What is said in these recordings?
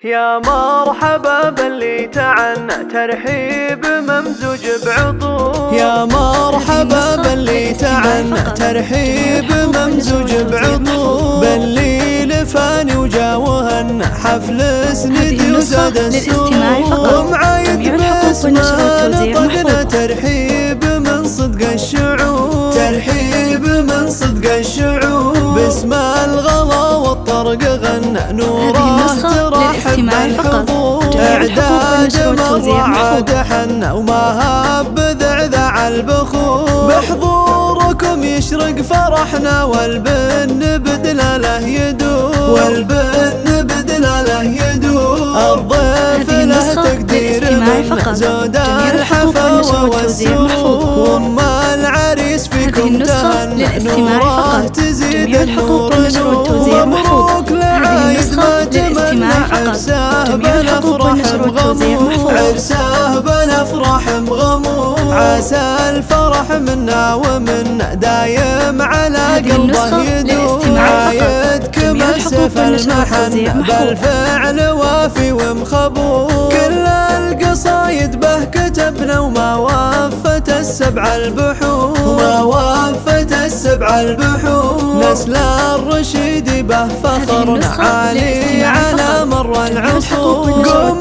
يا مرحبا باللي تعنى ترحيب ممزوج بعطور. يا مرحبا باللي تعنى ترحيب ممزوج بعطور، باللي لفاني وجاوهن حفل سندي وزاد السرور، ومعايد باسمه نطقنا ترحيب من صدق الشعور، ترحيب من صدق الشعور، باسم الغلا والطرق غنى نوره ترحب بالحضور، اعداد مرة عاد حنا وما هب ذعذع البخور، بحضوركم يشرق فرحنا والبن بدلاله يدور، والبن بدلاله يدور، الضيف له تقدير من زود الحفاوة والسرور، وما العريس فيكم تهنى نوره تزيد النور نور، مبروك لعايد ما تمنى عرسه بنفرح مغمور، عرسه بنفرح مغمور، عسى الفرح منا ومنا دايم على قلبه يدور، عايدكم السيف المحن بالفعل وافي ومخبور، كل القصايد به كتبنا وما وفت السبع البحور، وما وفت السبع البحور، نسل الرشيد به فخرنا عالي على مر العصور، قوم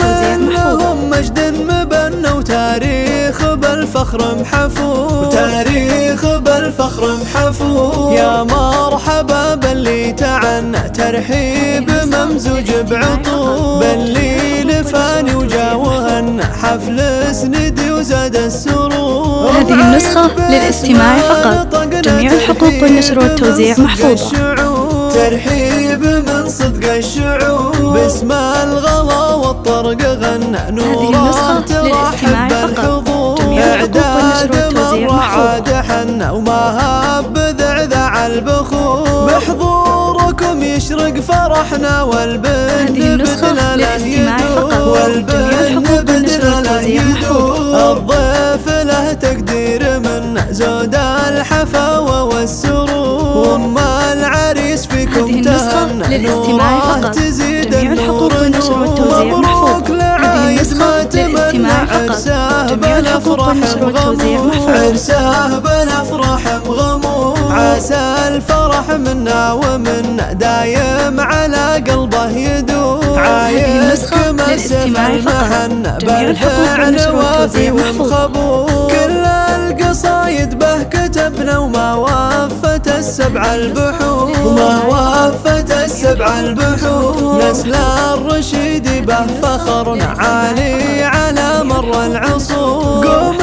لهم مجد مبنى وتاريخ بالفخر محفور، وتاريخ بالفخر محفور، يا مرحبا باللي تعنى ترحيب ممزوج بعطور، باللي لفاني وجاوهن حفل سندي وزاد السرور. هذه النسخة للاستماع فقط، جميع الحقوق والنشر والتوزيع محفوظة. ترحيب من صدق الشعور، باسم الغلا والطرق غنى نوره ترحب بالحضور، اعداد مرة عاد حنا وما هب ذعذع البخور، بحضوركم يشرق فرحنا والبن بدلاله يدور، والبن بدلاله يدور، الضيف له تقدير من زود الحفاوة والسرور، وما العريس فيكم تهنى نوره تزيد النور نور، مبروك لعايد ما تمنى عرسه بنفرح مغمور، عرسه بنفرح مغمور، عسى الفرح منا ومنا دايم على قلبه يدور، عايدكم السيف المحن بالفعل وافي ومخبور، كل القصايد به كتبنا وما وفت السبع البحور، وما وفت السبع البحور، نسل الرشيد به فخرنا عالي على مر العصور، قوم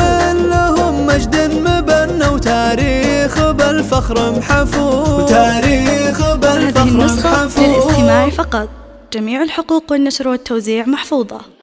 لهم مجد مبنى وتاريخ بالفخر محفور، وتاريخ بالفخر محفور. هذه النسخة للاستماع فقط، جميع الحقوق والنشر والتوزيع محفوظة.